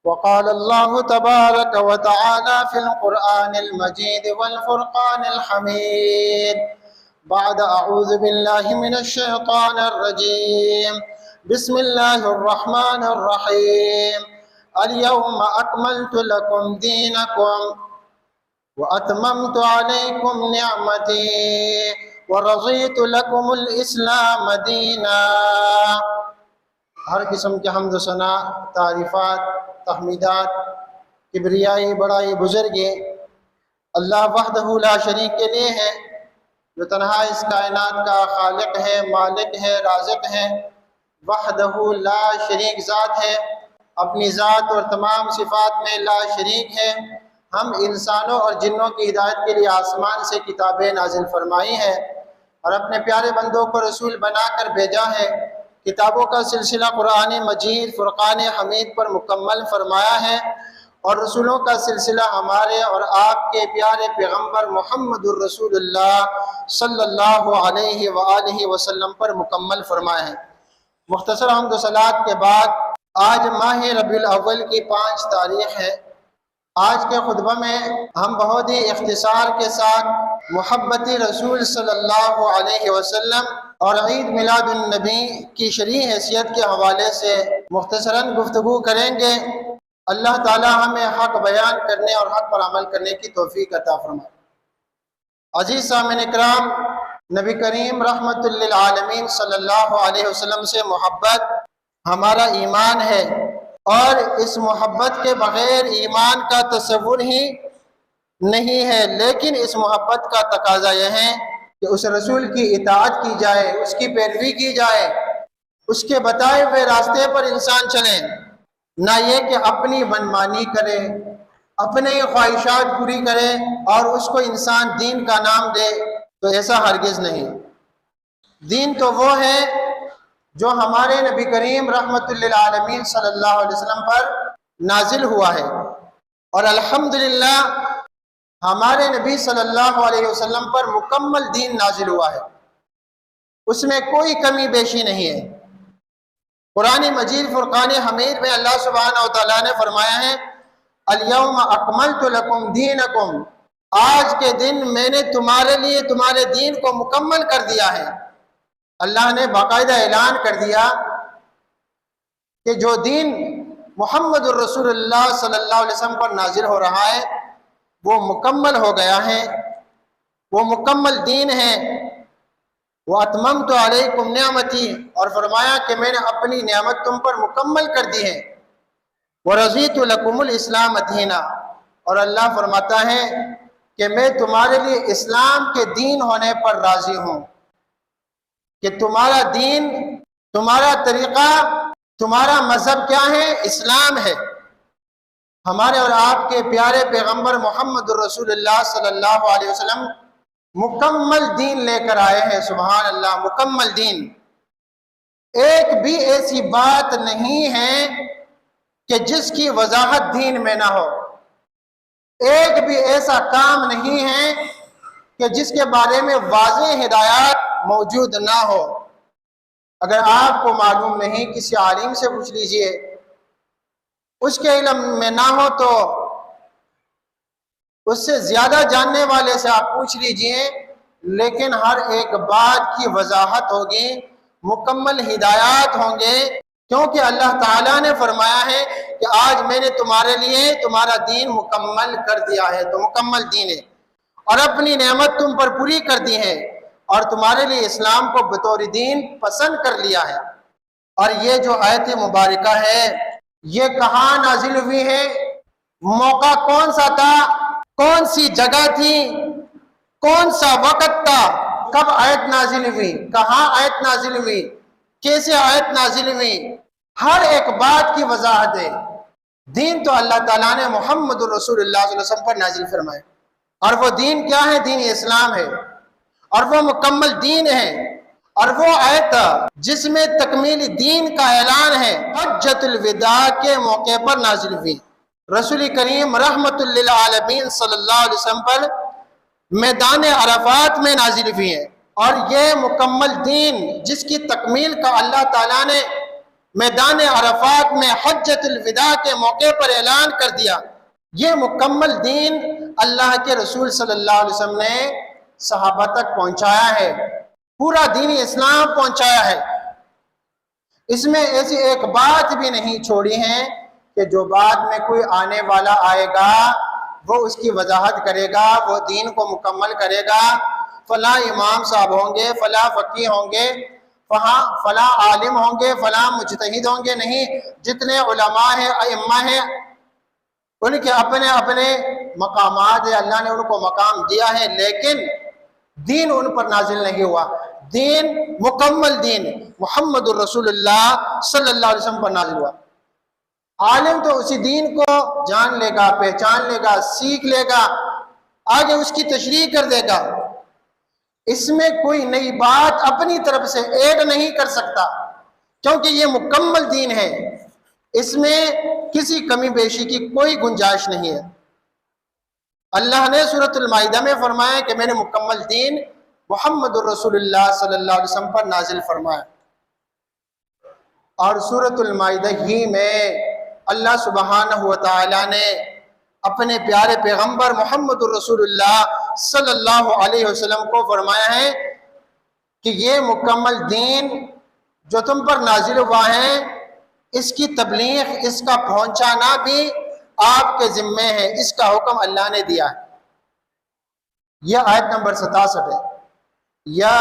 وقال الله تبارك وتعالى في القرآن المجيد والفرقان الحميد بعد أعوذ بالله من الشيطان الرجيم بسم الله الرحمن الرحيم اليوم أكملت لكم دينكم وأتممت عليكم نعمتي ورضيت لكم الإسلام دينا۔ ہر قسم کے حمد و ثنا، تعریفات، تحمیدات، کبریائی، بڑائی، بزرگی اللہ وحدہ لا شریک کے لیے ہے، جو تنہا اس کائنات کا خالق ہے، مالک ہے، رازق ہے، وحدہ لا شریک ذات ہے، اپنی ذات اور تمام صفات میں لا شریک ہے۔ ہم انسانوں اور جنوں کی ہدایت کے لیے آسمان سے کتابیں نازل فرمائی ہیں اور اپنے پیارے بندوں کو رسول بنا کر بھیجا ہے۔ کتابوں کا سلسلہ قرآن مجید فرقان حمید پر مکمل فرمایا ہے اور رسولوں کا سلسلہ ہمارے اور آپ کے پیارے پیغمبر محمد الرسول اللہ صلی اللہ علیہ وآلہ وسلم پر مکمل فرمایا ہے۔ مختصر حمد و صلوات کے بعد آج ماہ ربیع الاول کی 5 تاریخ ہے۔ آج کے خطبہ میں ہم بہت ہی اختصار کے ساتھ محبت رسول صلی اللہ علیہ وسلم اور عید میلاد النبی کی شرعی حیثیت کے حوالے سے مختصراً گفتگو کریں گے۔ اللہ تعالی ہمیں حق بیان کرنے اور حق پر عمل کرنے کی توفیق عطا فرمائے۔ عزیز سامعین اکرام، نبی کریم رحمت للعالمین صلی اللہ علیہ وسلم سے محبت ہمارا ایمان ہے، اور اس محبت کے بغیر ایمان کا تصور ہی نہیں ہے، لیکن اس محبت کا تقاضا یہ ہے کہ اس رسول کی اطاعت کی جائے، اس کی پیروی کی جائے، اس کے بتائے ہوئے راستے پر انسان چلے، نہ یہ کہ اپنی منمانی کرے، اپنے خواہشات پوری کرے اور اس کو انسان دین کا نام دے، تو ایسا ہرگز نہیں۔ دین تو وہ ہے جو ہمارے نبی کریم رحمت للعالمین صلی اللہ علیہ وسلم پر نازل ہوا ہے، اور الحمدللہ ہمارے نبی صلی اللہ علیہ وسلم پر مکمل دین نازل ہوا ہے، اس میں کوئی کمی بیشی نہیں ہے۔ قرآن مجید فرقان حمید میں اللہ سبحانہ وتعالیٰ نے فرمایا ہے الیوم اکملت لکم دینکم، آج کے دن میں نے تمہارے لیے تمہارے دین کو مکمل کر دیا ہے۔ اللہ نے باقاعدہ اعلان کر دیا کہ جو دین محمد الرسول اللہ صلی اللہ علیہ وسلم پر نازل ہو رہا ہے وہ مکمل ہو گیا ہے، وہ مکمل دین ہے۔ وَأَتْمَمْتُ عَلَيْكُمْ نِعْمَتِي، اور فرمایا کہ میں نے اپنی نعمت تم پر مکمل کر دی ہے۔ وَرَضِيتُ لَكُمُ الْإِسْلَامَ دِينًا، اور اللہ فرماتا ہے کہ میں تمہارے لیے اسلام کے دین ہونے پر راضی ہوں، کہ تمہارا دین، تمہارا طریقہ، تمہارا مذہب کیا ہے؟ اسلام ہے۔ ہمارے اور آپ کے پیارے پیغمبر محمد الرسول اللہ صلی اللہ علیہ وسلم مکمل دین لے کر آئے ہیں، سبحان اللہ، مکمل دین۔ ایک بھی ایسی بات نہیں ہے کہ جس کی وضاحت دین میں نہ ہو، ایک بھی ایسا کام نہیں ہے کہ جس کے بارے میں واضح ہدایات موجود نہ ہو۔ اگر آپ کو معلوم نہیں، کسی عالم سے پوچھ لیجئے، اس کے علم میں نہ ہو تو اس سے زیادہ جاننے والے سے آپ پوچھ لیجئے، لیکن ہر ایک بات کی وضاحت ہوگی، مکمل ہدایات ہوں گے، کیونکہ اللہ تعالیٰ نے فرمایا ہے کہ آج میں نے تمہارے لیے تمہارا دین مکمل کر دیا ہے، تو مکمل دین ہے، اور اپنی نعمت تم پر پوری کر دی ہے، اور تمہارے لیے اسلام کو بطور دین پسند کر لیا ہے۔ اور یہ جو آیت مبارکہ ہے یہ کہاں نازل ہوئی ہے؟ موقع کون سا تھا؟ کون سی جگہ تھی؟ کون سا وقت تھا؟ کب آیت نازل ہوئی؟ کہاں آیت نازل ہوئی؟ کیسے آیت نازل ہوئی؟ ہر ایک بات کی وضاحت ہے۔ دین تو اللہ تعالیٰ نے محمد الرسول اللہ صلی اللہ علیہ وسلم پر نازل فرمائے، اور وہ دین کیا ہے؟ دین اسلام ہے، اور وہ مکمل دین ہے، اور وہ آیت جس میں تکمیل دین کا اعلان ہے حجۃ الوداع کے موقع پر نازل ہوئی۔ رسول کریم رحمت للعالمین صلی اللہ علیہ وسلم پر میدان عرفات میں نازل ہوئی ہے، اور یہ مکمل دین جس کی تکمیل کا اللہ تعالیٰ نے میدان عرفات میں حجۃ الوداع کے موقع پر اعلان کر دیا۔ یہ مکمل دین اللہ کے رسول صلی اللہ علیہ وسلم نے صحابہ تک پہنچایا ہے، پورا دین اسلام پہنچایا ہے۔ اس میں ایسی ایک بات بھی نہیں چھوڑی ہے کہ جو بعد میں کوئی آنے والا آئے گا وہ اس کی وضاحت کرے گا، وہ دین کو مکمل کرے گا، فلاں امام صاحب ہوں گے، فلاں فقیہ ہوں گے، فلاں عالم ہوں گے، فلاں مجتہد ہوں گے۔ نہیں، جتنے علماء ہیں، ائمہ ہیں، ان کے اپنے اپنے مقامات ہیں، اللہ نے ان کو مقام دیا ہے، لیکن دین ان پر نازل نہیں ہوا۔ دین، مکمل دین محمد الرسول اللہ صلی اللہ علیہ وسلم پر نازل ہوا۔ عالم تو اسی دین کو جان لے گا، پہچان لے گا، سیکھ لے گا، آگے اس کی تشریح کر دے گا۔ اس میں کوئی نئی بات اپنی طرف سے ایڈ نہیں کر سکتا، کیونکہ یہ مکمل دین ہے، اس میں کسی کمی بیشی کی کوئی گنجائش نہیں ہے۔ اللہ نے سورۃ المائدہ میں فرمایا کہ میں نے مکمل دین محمد الرسول اللہ صلی اللہ علیہ وسلم پر نازل فرمایا، اور سورۃ المائدہ ہی میں اللہ سبحانہ و تعالی نے اپنے پیارے پیغمبر محمد الرسول اللہ صلی اللہ علیہ وسلم کو فرمایا ہے کہ یہ مکمل دین جو تم پر نازل ہوا ہے، اس کی تبلیغ، اس کا پہنچانا بھی آپ کے ذمے ہے، اس کا حکم اللہ نے دیا ہے۔ یہ آیت نمبر 67 ہے۔ یا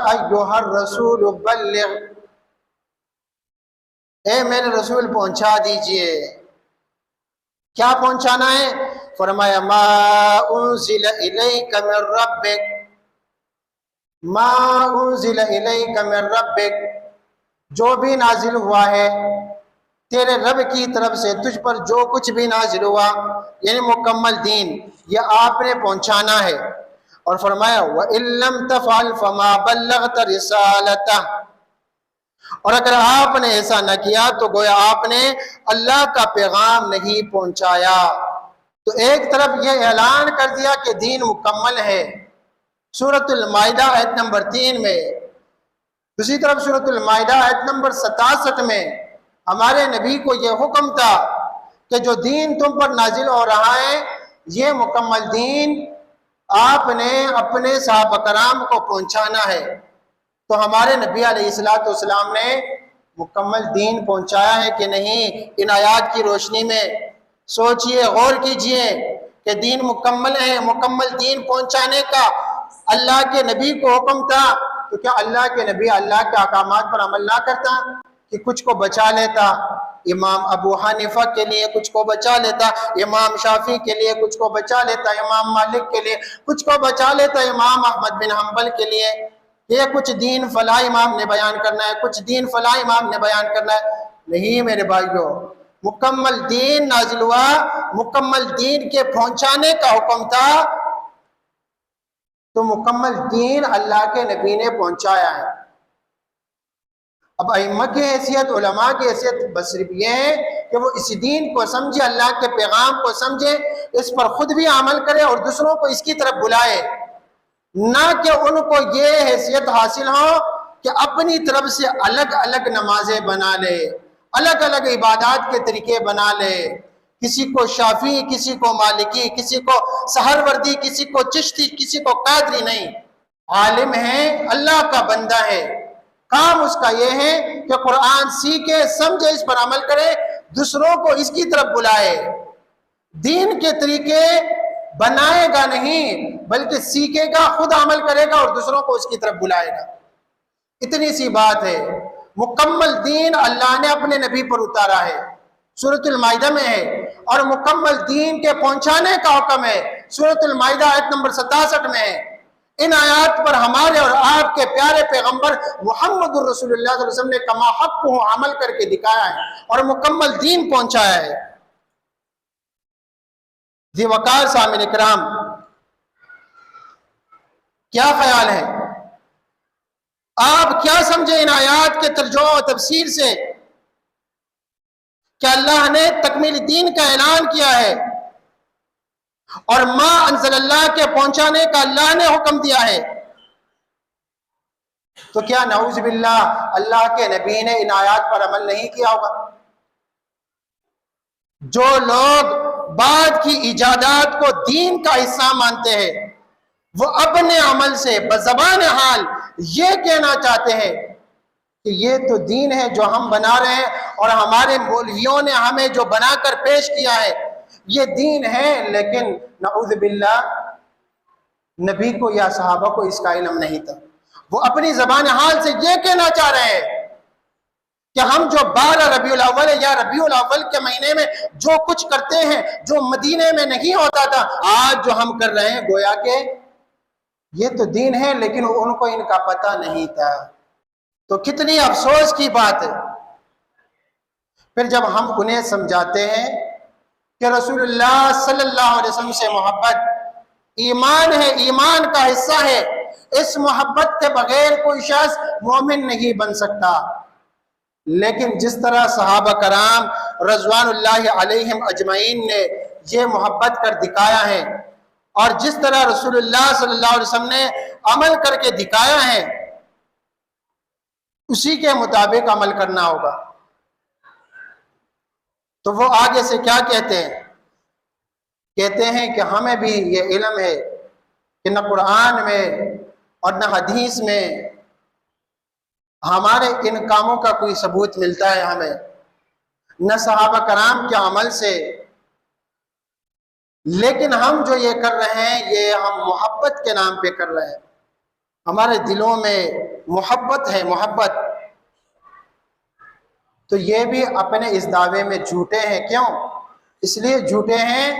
ایھا الرسول بلغ، اے میرے رسول پہنچا دیجئے۔ کیا پہنچانا ہے؟ فرمایا ما انزل الیک من ربک، ما انزل الیک من ربک، جو بھی نازل ہوا ہے تیرے رب کی طرف سے، تجھ پر جو کچھ بھی نازل ہوا، یعنی مکمل دین، یہ آپ نے پہنچانا ہے۔ اور فرمایا وَإِن لَّمْ تَفْعَلْ فَمَا بَلَّغْتَ رِسَالَتَهُ، اور اگر آپ نے ایسا نہ کیا تو گویا آپ نے اللہ کا پیغام نہیں پہنچایا۔ تو ایک طرف یہ اعلان کر دیا کہ دین مکمل ہے سورۃ المائدہ آیت نمبر 3 میں، دوسری طرف سورۃ المائدہ آیت نمبر 67 میں ہمارے نبی کو یہ حکم تھا کہ جو دین تم پر نازل ہو رہا ہے، یہ مکمل دین آپ نے اپنے صحابہ کرام کو پہنچانا ہے۔ تو ہمارے نبی علیہ السلام نے مکمل دین پہنچایا ہے کہ نہیں؟ ان آیات کی روشنی میں سوچئے، غور کیجئے کہ دین مکمل ہے۔ مکمل دین پہنچانے کا اللہ کے نبی کو حکم تھا، تو کیا اللہ کے نبی اللہ کے احکامات پر عمل نہ کرتا کہ کچھ کو بچا لیتا؟ امام ابو حنیفہ کے لیے کچھ کو بچا لیتا، امام شافعی کے لیے کچھ کو بچا لیتا، امام مالک کے لیے کچھ کو بچا لیتا، امام احمد بن حنبل کے لیے یہ کچھ دین فلاں امام نے بیان کرنا ہے، کچھ دین فلاں امام نے بیان کرنا ہے۔ نہیں میرے بھائیو، مکمل دین نازل ہوا، مکمل دین کے پہنچانے کا حکم تھا، تو مکمل دین اللہ کے نبی نے پہنچایا ہے۔ اب ائمہ کی حیثیت، علماء کی حیثیت بس صرف یہ ہے کہ وہ اس دین کو سمجھے، اللہ کے پیغام کو سمجھے، اس پر خود بھی عمل کرے اور دوسروں کو اس کی طرف بلائے، نہ کہ ان کو یہ حیثیت حاصل ہو کہ اپنی طرف سے الگ الگ نمازیں بنا لے، الگ الگ عبادات کے طریقے بنا لے، کسی کو شافعی، کسی کو مالکی، کسی کو سہروردی، کسی کو چشتی، کسی کو قادری۔ نہیں، عالم ہے، اللہ کا بندہ ہے، کام اس کا یہ ہے کہ قرآن سیکھے، سمجھے، اس پر عمل کرے، دوسروں کو اس کی طرف بلائے۔ دین کے طریقے بنائے گا نہیں، بلکہ سیکھے گا، خود عمل کرے گا اور دوسروں کو اس کی طرف بلائے گا۔ اتنی سی بات ہے۔ مکمل دین اللہ نے اپنے نبی پر اتارا ہے، سورۃ المائدہ میں ہے، اور مکمل دین کے پہنچانے کا حکم ہے، سورۃ المائدہ آیت نمبر 67 میں ہے۔ ان آیات پر ہمارے اور آپ کے پیارے پیغمبر محمد الرسول اللہ صلی اللہ علیہ وسلم نے کما حق کو عمل کر کے دکھایا ہے اور مکمل دین پہنچایا ہے۔ ذی وقار سامعین اکرام، کیا خیال ہے؟ آپ کیا سمجھے ان آیات کے ترجمہ و تفسیر سے کہ اللہ نے تکمیل دین کا اعلان کیا ہے اور ما انزل اللہ کے پہنچانے کا اللہ نے حکم دیا ہے؟ تو کیا نعوذ باللہ اللہ کے نبی نے ان آیات پر عمل نہیں کیا ہوگا؟ جو لوگ بعد کی ایجادات کو دین کا حصہ مانتے ہیں وہ اپنے عمل سے بزبان حال یہ کہنا چاہتے ہیں کہ یہ تو دین ہے جو ہم بنا رہے ہیں، اور ہمارے مولویوں نے ہمیں جو بنا کر پیش کیا ہے یہ دین ہے، لیکن نعوذ باللہ نبی کو یا صحابہ کو اس کا علم نہیں تھا۔ وہ اپنی زبان حال سے یہ کہنا چاہ رہے ہیں کہ ہم جو 12 ربیع الاول یا ربیع الاول کے مہینے میں جو کچھ کرتے ہیں جو مدینے میں نہیں ہوتا تھا، آج جو ہم کر رہے ہیں گویا کہ یہ تو دین ہے، لیکن ان کو ان کا پتہ نہیں تھا۔ تو کتنی افسوس کی بات ہے۔ پھر جب ہم انہیں سمجھاتے ہیں کہ رسول اللہ صلی اللہ علیہ وسلم سے محبت ایمان ہے، ایمان کا حصہ ہے، اس محبت کے بغیر کوئی شخص مومن نہیں بن سکتا، لیکن جس طرح صحابہ کرام رضوان اللہ علیہم اجمعین نے یہ محبت کر دکھایا ہے، اور جس طرح رسول اللہ صلی اللہ علیہ وسلم نے عمل کر کے دکھایا ہے، اسی کے مطابق عمل کرنا ہوگا۔ تو وہ آگے سے کیا کہتے ہیں؟ کہتے ہیں کہ ہمیں بھی یہ علم ہے کہ نہ قرآن میں اور نہ حدیث میں ہمارے ان کاموں کا کوئی ثبوت ملتا ہے ہمیں، نہ صحابہ کرام کے عمل سے، لیکن ہم جو یہ کر رہے ہیں یہ ہم محبت کے نام پہ کر رہے ہیں، ہمارے دلوں میں محبت ہے، محبت۔ تو یہ بھی اپنے اس دعوے میں جھوٹے ہیں۔ کیوں؟ اس لیے جھوٹے ہیں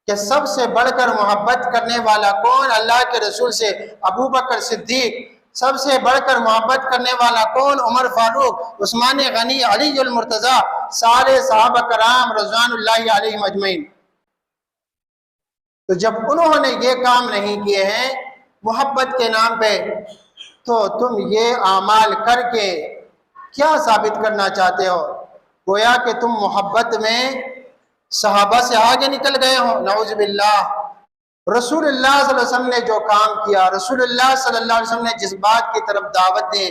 کہ سب سے بڑھ کر محبت کرنے والا کون؟ اللہ کے رسول سے ابو بکر صدیق، سب سے بڑھ کر محبت کرنے والا کون؟ عمر فاروق، عثمان غنی، علی المرتضی، سارے صحابہ کرام رضوان اللہ علیہم اجمعین۔ تو جب انہوں نے یہ کام نہیں کیے ہیں محبت کے نام پہ، تو تم یہ اعمال کر کے کیا ثابت کرنا چاہتے ہو؟ گویا کہ تم محبت میں صحابہ سے آگے نکل گئے ہو، نعوذ باللہ۔ رسول اللہ صلی اللہ علیہ وسلم نے جو کام کیا، رسول اللہ صلی اللہ علیہ وسلم نے جس بات کی طرف دعوت دی،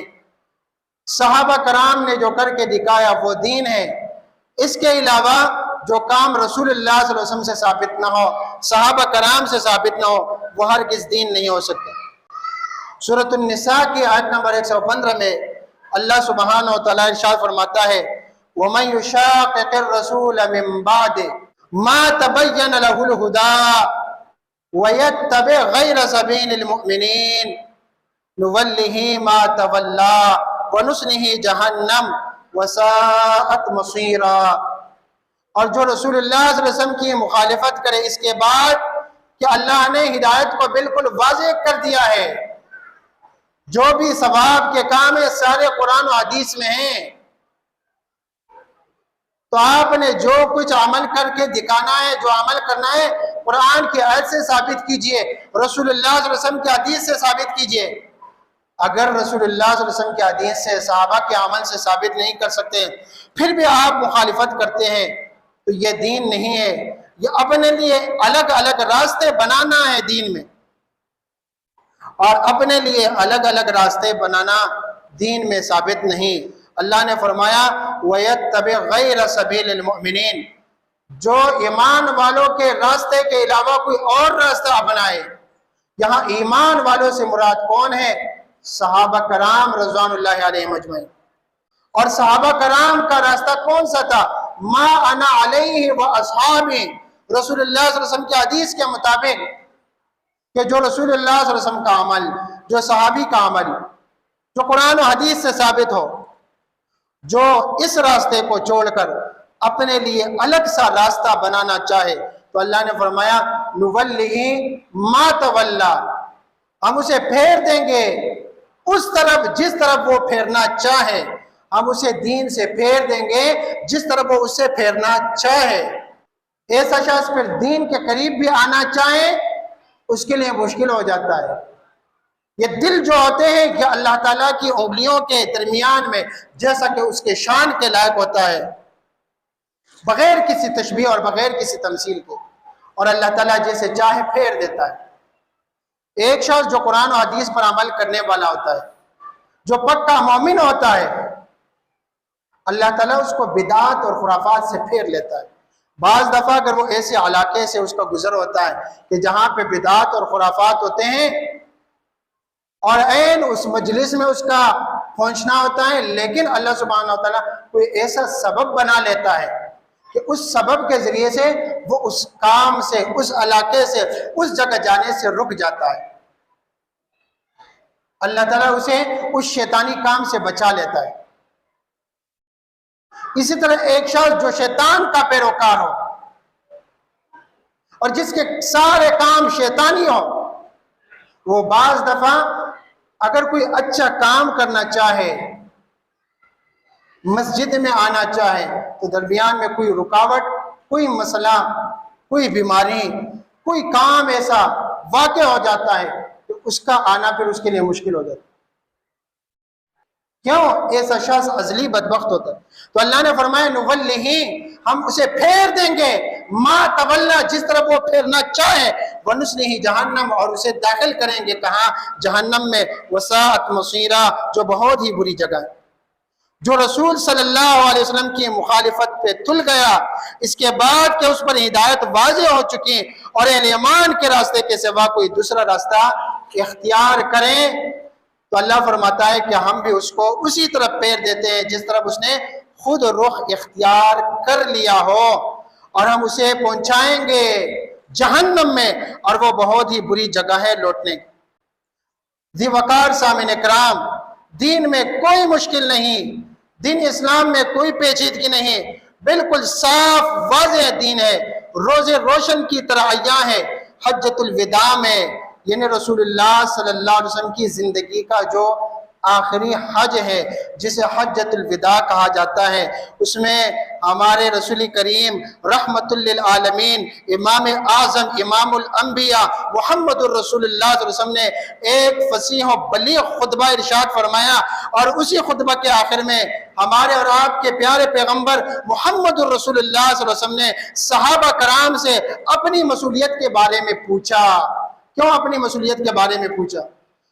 صحابہ کرام نے جو کر کے دکھایا وہ دین ہے۔ اس کے علاوہ جو کام رسول اللہ صلی اللہ علیہ وسلم سے ثابت نہ ہو، صحابہ کرام سے ثابت نہ ہو، وہ ہرگز دین نہیں ہو سکتا۔ سورۃ النساء کی آیت نمبر 115 میں اللہ سبحانہ وتعالی ارشاد فرماتا ہے وَمَن يُشَاقِقِ الرَّسُولَ مِن بَعْدِ مَا تَبَيَّنَ لَهُ الْهُدَىٰ وَيَتَّبِعْ غَيْرَ سَبِيلِ الْمُؤْمِنِينَ نُوَلِّهِ مَا تَوَلَّىٰ وَنُصْلِهِ جَهَنَّمَ وَسَاءَتْ مَصِيرًا۔ اور جو رسول اللہ صلی اللہ علیہ وسلم کی مخالفت کرے اس کے بعد کہ اللہ نے ہدایت کو بالکل واضح کر دیا ہے، جو بھی ثواب کے کام ہے سارے قرآن و حدیث میں ہیں، تو آپ نے جو کچھ عمل کر کے دکھانا ہے، جو عمل کرنا ہے، قرآن کی آیت سے ثابت کیجئے، رسول اللہ صلی اللہ علیہ وسلم کی حدیث سے ثابت کیجئے۔ اگر رسول اللہ صلی اللہ علیہ وسلم کی حدیث سے، صحابہ کے عمل سے ثابت نہیں کر سکتے، پھر بھی آپ مخالفت کرتے ہیں، تو یہ دین نہیں ہے۔ یہ اپنے لیے الگ الگ راستے بنانا ہے دین میں، اور اپنے لیے الگ الگ راستے بنانا دین میں ثابت نہیں۔ اللہ نے فرمایا وَيَتَّبِعْ غَيْرَ سَبِيلِ الْمُؤْمِنِينَ، جو ایمان والوں کے راستے کے علاوہ کوئی اور راستہ اپنائے۔ یہاں ایمان والوں سے مراد کون ہے؟ صحابہ کرام رضوان اللہ علیہم اجمعین۔ اور صحابہ کرام کا راستہ کون سا تھا؟ ما انا علیہ و اصحابی، رسول اللہ صلی اللہ علیہ وسلم کی حدیث کے مطابق، کہ جو رسول اللہ صلی اللہ علیہ وسلم کا عمل، جو صحابی کا عمل، جو قرآن و حدیث سے ثابت ہو، جو اس راستے کو چھوڑ کر اپنے لیے الگ سا راستہ بنانا چاہے، تو اللہ نے فرمایا نُوَلِّهِ مَا تَوَلَّىٰ، ہم اسے پھیر دیں گے اس طرف جس طرف وہ پھیرنا چاہے، ہم اسے دین سے پھیر دیں گے جس طرف وہ اسے پھیرنا چاہے۔ ایسا شخص پھر دین کے قریب بھی آنا چاہے اس کے لیے مشکل ہو جاتا ہے۔ یہ دل جو ہوتے ہیں کہ اللہ تعالیٰ کی انگلیوں کے درمیان میں، جیسا کہ اس کے شان کے لائق ہوتا ہے، بغیر کسی تشبیہ اور بغیر کسی تمثیل کے، اور اللہ تعالیٰ جیسے چاہے پھیر دیتا ہے۔ ایک شخص جو قرآن و حدیث پر عمل کرنے والا ہوتا ہے، جو پکا مومن ہوتا ہے، اللہ تعالیٰ اس کو بدعات اور خرافات سے پھیر لیتا ہے۔ بعض دفعہ اگر وہ ایسے علاقے سے اس کا گزر ہوتا ہے کہ جہاں پہ بدعات اور خرافات ہوتے ہیں اور عین اس مجلس میں اس کا پہنچنا ہوتا ہے، لیکن اللہ سبحانہ و تعالیٰ کوئی ایسا سبب بنا لیتا ہے کہ اس سبب کے ذریعے سے وہ اس کام سے، اس علاقے سے، اس جگہ جانے سے رک جاتا ہے۔ اللہ تعالیٰ اسے اس شیطانی کام سے بچا لیتا ہے۔ اسی طرح ایک شخص جو شیطان کا پیروکار ہو اور جس کے سارے کام شیطانی ہو، وہ بعض دفعہ اگر کوئی اچھا کام کرنا چاہے، مسجد میں آنا چاہے، تو درمیان میں کوئی رکاوٹ، کوئی مسئلہ، کوئی بیماری، کوئی کام ایسا واقع ہو جاتا ہے کہ اس کا آنا پھر اس کے لیے مشکل ہو جاتا ہے۔ کیوں؟ ایسا شخص ازلی بدبخت ہوتا ہے۔ تو اللہ نے فرمایا نولہ، ہم اسے پھیر دیں گے، ما تولا، جس طرف وہ پھیرنا چاہے، ونصلہ جہنم، اور اسے داخل کریں گے کہاں؟ جہنم میں، وساءت مصیرا، جو بہت ہی بری جگہ ہے۔ جو رسول صلی اللہ علیہ وسلم کی مخالفت پہ تل گیا، اس کے بعد کہ اس پر ہدایت واضح ہو چکی اور اہل ایمان کے راستے کے سوا کوئی دوسرا راستہ اختیار کریں، تو اللہ فرماتا ہے کہ ہم بھی اس کو اسی طرف پھیر دیتے ہیں جس طرف اس نے خود رخ اختیار کر لیا ہو، اور ہم اسے پہنچائیں گے جہنم میں، اور وہ بہت ہی بری جگہ ہے لوٹنے کی۔ ذی وقار سامعین کرام، دین میں کوئی مشکل نہیں، دین اسلام میں کوئی پیچیدگی نہیں، بالکل صاف واضح دین ہے، روز روشن کی طرح عیاں ہے۔ حجۃ الوداع میں، یعنی رسول اللہ صلی اللہ علیہ وسلم کی زندگی کا جو آخری حج ہے، جسے حجۃ الوداع کہا جاتا ہے، اس میں ہمارے رسول کریم رحمت للعالمین، امام اعظم، امام الانبیاء، محمد الرسول اللہ صلی اللہ علیہ وسلم نے ایک فصیح و بلیغ خطبہ ارشاد فرمایا، اور اسی خطبہ کے آخر میں ہمارے اور آپ کے پیارے پیغمبر محمد الرسول اللہ صلی اللہ علیہ وسلم نے صحابہ کرام سے اپنی مسئولیت کے بارے میں پوچھا۔ کیوں اپنی مسئولیت کے بارے میں پوچھا؟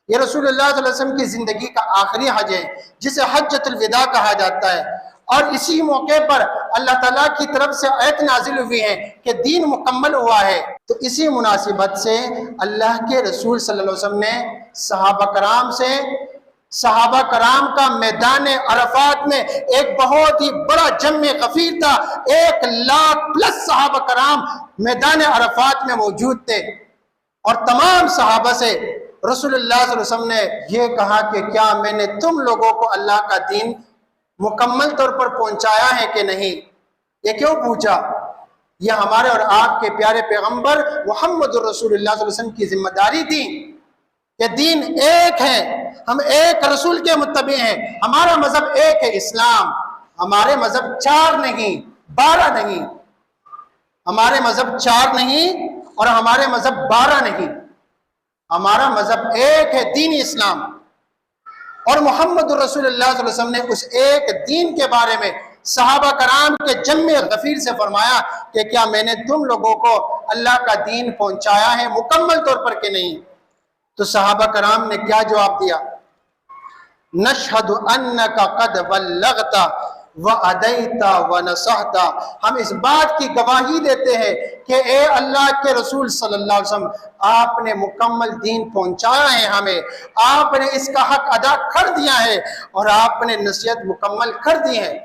یہ رسول اللہ صلی اللہ علیہ وسلم کی زندگی کا آخری حج ہے، جسے حجۃ الوداع کہا جاتا ہے، اور اسی موقع پر اللہ تعالیٰ کی طرف سے آیت نازل ہوئی ہے کہ دین مکمل ہوا ہے۔ تو اسی مناسبت سے اللہ کے رسول صلی اللہ علیہ وسلم نے صحابہ کرام کا میدان عرفات میں ایک بہت ہی بڑا جمع غفیر تھا، 1,00,000+ صحابہ کرام میدان عرفات میں موجود تھے، اور تمام صحابہ سے رسول اللہ صلی اللہ علیہ وسلم نے یہ کہا کہ کیا میں نے تم لوگوں کو اللہ کا دین مکمل طور پر پہنچایا ہے کہ نہیں؟ یہ کیوں پوچھا؟ یہ ہمارے اور آپ کے پیارے پیغمبر محمد الرسول اللہ صلی اللہ علیہ وسلم کی ذمہ داری تھی کہ دین ایک ہے، ہم ایک رسول کے متبع ہیں، ہمارا مذہب ایک ہے اسلام، ہمارے مذہب 4 نہیں 12 نہیں، ہمارے مذہب 4 نہیں اور ہمارے مذہب 12 نہیں، ہمارا مذہب ایک ہے، دین اسلام۔ اور محمد الرسول اللہ صلی اللہ علیہ وسلم نے اس ایک دین کے بارے میں صحابہ کرام کے جمع غفیر سے فرمایا کہ کیا میں نے تم لوگوں کو اللہ کا دین پہنچایا ہے مکمل طور پر کہ نہیں؟ تو صحابہ کرام نے کیا جواب دیا؟ نشہد انک قد بلغت وَأَدَيْتَ وَنَصَحْتَ، ہم اس بات کی گواہی دیتے ہیں کہ اے اللہ کے رسول صلی اللہ علیہ وسلم، آپ نے مکمل دین پہنچایا ہے ہمیں، آپ نے اس کا حق ادا کر دیا ہے، اور آپ نے نصیحت مکمل کر دی ہے،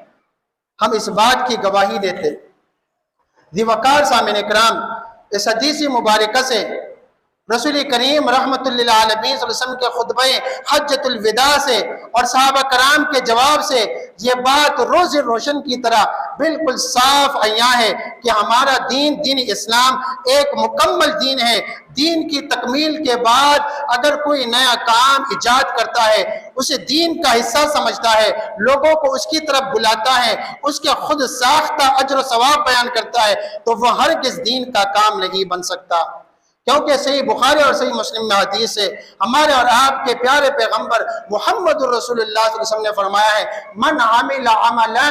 ہم اس بات کی گواہی دیتے۔ ذی وقار سامعین کرام، اس حدیث مبارکہ سے رسول کریم رحمت للعالمین صلی اللہ علیہ وسلم کے خطبہ حجۃ الوداع سے اور صحابہ کرام کے جواب سے یہ بات روز روشن کی طرح بالکل صاف عیاں ہے کہ ہمارا دین، دین اسلام ایک مکمل دین ہے۔ دین کی تکمیل کے بعد اگر کوئی نیا کام ایجاد کرتا ہے، اسے دین کا حصہ سمجھتا ہے، لوگوں کو اس کی طرف بلاتا ہے، اس کے خود ساختہ اجر و ثواب بیان کرتا ہے، تو وہ ہرگز دین کا کام نہیں بن سکتا، کیونکہ صحیح بخاری اور صحیح مسلم میں حدیث ہے، ہمارے اور آپ کے پیارے پیغمبر محمد الرسول اللہ صلی اللہ علیہ وسلم نے فرمایا ہے، من عمل عملا،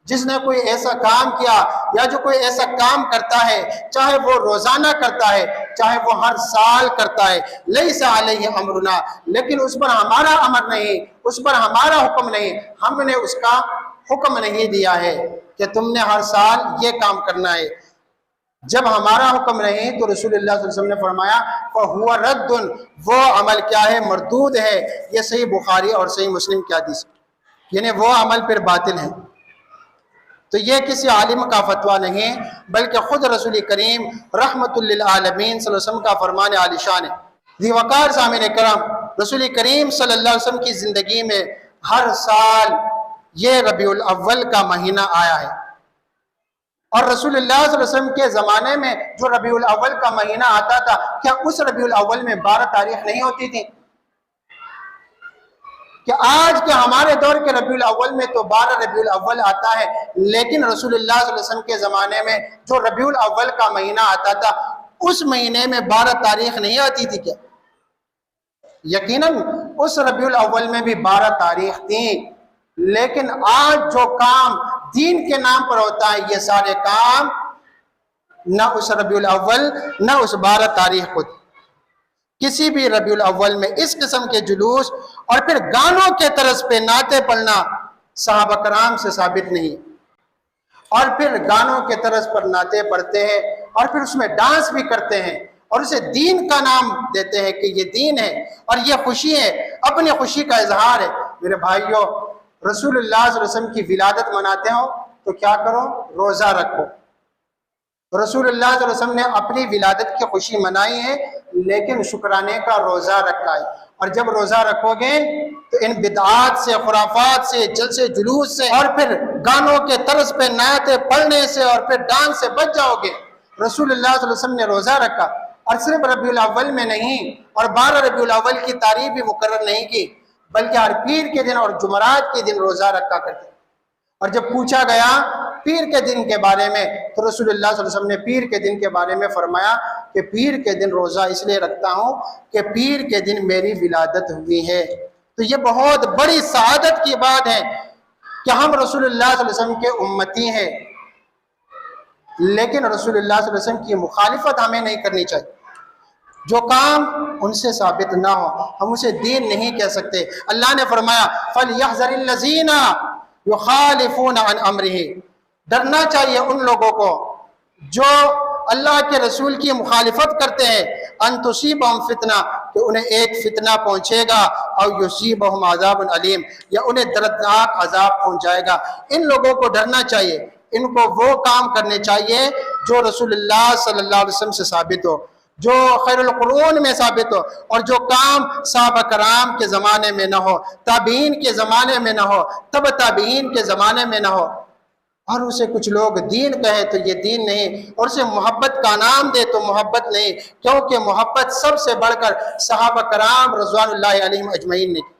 جس نے کوئی ایسا کام کیا یا جو کوئی ایسا کام کرتا ہے، چاہے وہ روزانہ کرتا ہے، چاہے وہ ہر سال کرتا ہے، لیس علیہ امرنا، لیکن اس پر ہمارا امر نہیں، اس پر ہمارا حکم نہیں، ہم نے اس کا حکم نہیں دیا ہے کہ تم نے ہر سال یہ کام کرنا ہے۔ جب ہمارا حکم نہیں تو رسول اللہ صلی اللہ علیہ وسلم نے فرمایا فَهُوَ رَدٌ، وہ عمل کیا ہے؟ مردود ہے۔ یہ صحیح بخاری اور صحیح مسلم کی حدیث، یعنی وہ عمل پھر باطل ہے۔ تو یہ کسی عالم کا فتویٰ نہیں بلکہ خود رسول کریم رحمت للعالمین صلی اللہ علیہ وسلم کا فرمان عالی شان ہے۔ ذی وقار سامعین کرام، رسول کریم صلی اللہ علیہ وسلم کی زندگی میں ہر سال یہ ربیع الاول کا مہینہ آیا ہے، اور رسول اللہ صلی اللہ علیہ وسلم کے زمانے میں جو ربیع الاول کا مہینہ آتا تھا، کیا اس ربیع الاول میں 12 تاریخ نہیں ہوتی تھی؟ کہ آج کے ہمارے دور کے ربیع الاول میں تو 12 ربیع الاول آتا ہے، لیکن رسول اللہ صلی اللہ علیہ وسلم کے زمانے میں جو ربیع الاول کا مہینہ آتا تھا اس مہینے میں 12 تاریخ نہیں آتی تھی کیا؟ یقیناً اس ربیع الاول میں بھی 12 تاریخ تھیں، لیکن آج جو کام دین کے نام پر ہوتا ہے یہ سارے کام نہ اس ربیع الاول نہ اس 12 تاریخ کو، کسی بھی ربیع الاول میں اس قسم کے جلوس اور پھر گانوں کے طرز پہ نعتیں پڑھنا صحابہ کرام سے ثابت نہیں، اور پھر گانوں کے طرز پر نعتیں پڑھتے ہیں اور پھر اس میں ڈانس بھی کرتے ہیں اور اسے دین کا نام دیتے ہیں کہ یہ دین ہے اور یہ خوشی ہے، اپنی خوشی کا اظہار ہے۔ میرے بھائیوں، رسول اللہ صلی اللہ علیہ وسلم کی ولادت مناتے ہو تو کیا کرو؟ روزہ رکھو۔ رسول اللہ صلی اللہ علیہ وسلم نے اپنی ولادت کی خوشی منائی ہے لیکن شکرانے کا روزہ رکھا ہے، اور جب روزہ رکھو گے تو ان بدعات سے، خرافات سے، جلسے جلوس سے اور پھر گانوں کے طرز پہ نعتیں پڑھنے سے اور پھر ڈانس سے بچ جاؤ گے۔ رسول اللہ صلی اللہ علیہ وسلم نے روزہ رکھا، اور صرف ربیع الاول میں نہیں، اور 12 ربیع الاول کی تاریخ بھی مقرر نہیں کی، بلکہ ہر پیر کے دن اور جمعرات کے دن روزہ رکھا کرتے۔ اور جب پوچھا گیا پیر کے دن کے بارے میں تو رسول اللہ صلی اللہ علیہ وسلم نے پیر کے دن کے بارے میں فرمایا کہ پیر کے دن روزہ اس لیے رکھتا ہوں کہ پیر کے دن میری ولادت ہوئی ہے۔ تو یہ بہت بڑی سعادت کی بات ہے کہ ہم رسول اللہ صلی اللہ علیہ وسلم کے امتی ہیں، لیکن رسول اللہ صلی اللہ علیہ وسلم کی مخالفت ہمیں نہیں کرنی چاہیے۔ جو کام ان سے ثابت نہ ہو ہم اسے دین نہیں کہہ سکتے۔ اللہ نے فرمایا فَلْيَحْذَرِ الَّذِينَ يُخَالِفُونَ عَنْ أَمْرِهِ، ڈرنا چاہیے ان لوگوں کو جو اللہ کے رسول کی مخالفت کرتے ہیں، ان تصیبہم فتنہ، کہ انہیں ایک فتنہ پہنچے گا، او یصیبہم عذاب علیم، یا انہیں دردناک عذاب پہنچ جائے گا۔ ان لوگوں کو ڈرنا چاہیے، ان کو وہ کام کرنے چاہیے جو رسول اللہ صلی اللہ علیہ وسلم سے ثابت ہو، جو خیر القرون میں ثابت ہو، اور جو کام صحابہ کرام کے زمانے میں نہ ہو، تابعین کے زمانے میں نہ ہو، تبع تابعین کے زمانے میں نہ ہو، اور اسے کچھ لوگ دین کہے تو یہ دین نہیں، اور اسے محبت کا نام دے تو محبت نہیں، کیونکہ محبت سب سے بڑھ کر صحابہ کرام رضوان اللہ علیہم اجمعین نے کی۔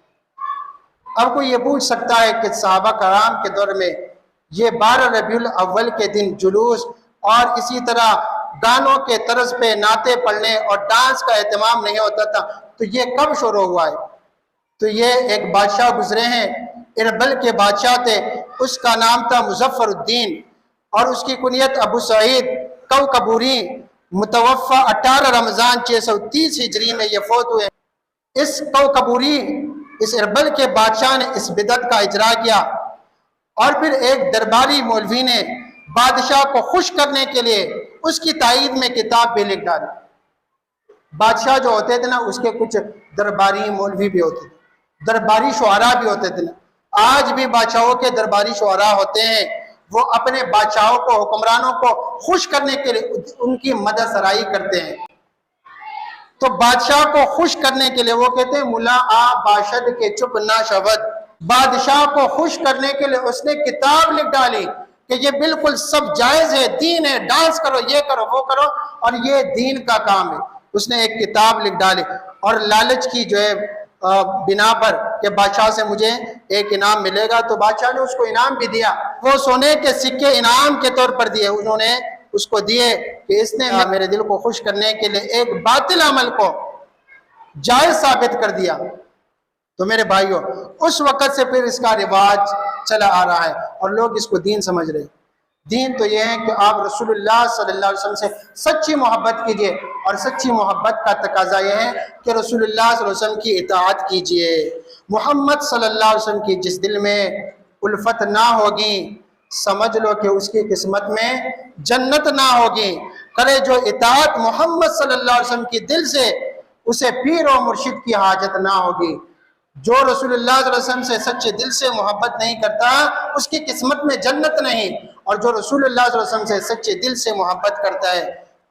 اب کوئی یہ پوچھ سکتا ہے کہ صحابہ کرام کے دور میں یہ 12 ربیع الاول کے دن جلوس اور اسی طرح گانوں کے طرز پہ نعتیں پڑھنے اور ڈانس کا اہتمام نہیں ہوتا تھا، تو یہ کب شروع ہوا ہے؟ تو یہ ایک بادشاہ گزرے ہیں، اربل کے بادشاہ تھے، اس کا نام تھا مظفر الدین، اور اس کی کنیت ابو سعید کوکبوری، متوفہ 18 رمضان 630 ہجری میں یہ فوت ہوئے۔ اس کوکبوری، اس اربل کے بادشاہ نے اس بدعت کا اجرا کیا، اور پھر ایک درباری مولوی نے بادشاہ کو خوش کرنے کے لیے اس کی تائید میں کتاب بھی لکھ ڈالی۔ بادشاہ جو ہوتے تھے نا، اس کے کچھ درباری مولوی بھی ہوتے تھے، درباری شعراء بھی ہوتے تھے نا۔ آج بھی بادشاہوں کے درباری شعراء ہوتے ہیں، وہ اپنے بادشاہوں کو، حکمرانوں کو خوش کرنے کے لیے ان کی مدح سرائی کرتے ہیں۔ تو بادشاہ کو خوش کرنے کے لیے وہ کہتے ہیں ملا آ باشد کے چپ نہ شود۔ بادشاہ کو خوش کرنے کے لیے اس نے کتاب لکھ ڈالی کہ یہ بالکل سب جائز ہے، دین ہے، ڈانس کرو، یہ کرو، وہ کرو، اور یہ دین کا کام ہے۔ اس نے ایک کتاب لکھ ڈالی، اور لالچ کی جو ہے بنا پر کہ بادشاہ سے مجھے ایک انعام ملے گا، تو بادشاہ نے اس کو انعام بھی دیا۔ وہ سونے کے سکے انعام کے طور پر دیے، انہوں نے اس کو دیے کہ اس نے میرے دل کو خوش کرنے کے لیے ایک باطل عمل کو جائز ثابت کر دیا۔ تو میرے بھائیوں، اس وقت سے پھر اس کا رواج چلا آ رہا ہے اور لوگ اس کو دین سمجھ رہے ہیں۔ دین تو یہ ہے کہ آپ رسول اللہ صلی اللہ علیہ وسلم سے سچی محبت کیجئے، اور سچی محبت کا تقاضا یہ ہے کہ رسول اللہ صلی اللہ علیہ وسلم کی اطاعت کیجئے۔ محمد صلی اللہ علیہ وسلم کی جس دل میں الفت نہ ہوگی، سمجھ لو کہ اس کی قسمت میں جنت نہ ہوگی۔ کرے جو اطاعت محمد صلی اللہ علیہ وسلم کی دل سے، اسے پیر و مرشد کی حاجت نہ ہوگی۔ جو رسول اللہ صلی اللہ علیہ وسلم سے سچے دل سے محبت نہیں کرتا، اس کی قسمت میں جنت نہیں، اور جو رسول اللہ صلی اللہ علیہ وسلم سے سچے دل سے محبت کرتا ہے،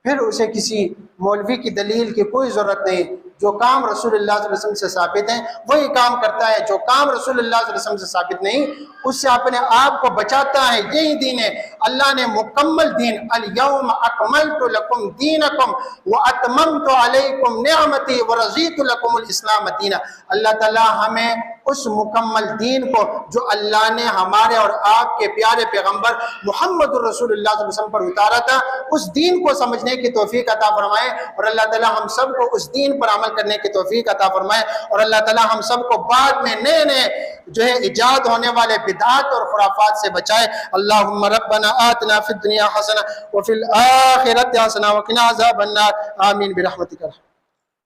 پھر اسے کسی مولوی کی دلیل کی کوئی ضرورت نہیں۔ جو کام رسول اللہ صلی اللہ علیہ وسلم سے ثابت ہیں وہی کام کرتا ہے، جو کام رسول اللہ صلی اللہ علیہ وسلم سے ثابت نہیں اس سے اپنے آپ کو بچاتا ہے۔ یہی دین ہے، اللہ نے مکمل دین، الیوم اکملت لکم دینکم واتممت علیکم نعمتی ورضیت لکم الاسلام دینا۔ اللہ تعالیٰ ہمیں اس مکمل دین کو جو اللہ نے ہمارے اور آپ کے پیارے پیغمبر محمد الرسول اللہ صلی اللہ علیہ وسلم پر اتارا تھا، اس دین کو سمجھنے کی توفیق عطا فرمائے، اور اللہ تعالیٰ ہم سب کو اس دین پر عمل کرنے کی توفیق عطا فرمائے، اور اللہ تعالیٰ ہم سب کو بعد میں نئے نئے ایجاد ہونے والے بدعات اور خرافات سے بچائے۔ اللہم ربنا آتنا فی الدنیا حسنہ وفی الآخرۃ حسنہ وقنا عذاب النار، آمین برحمتک۔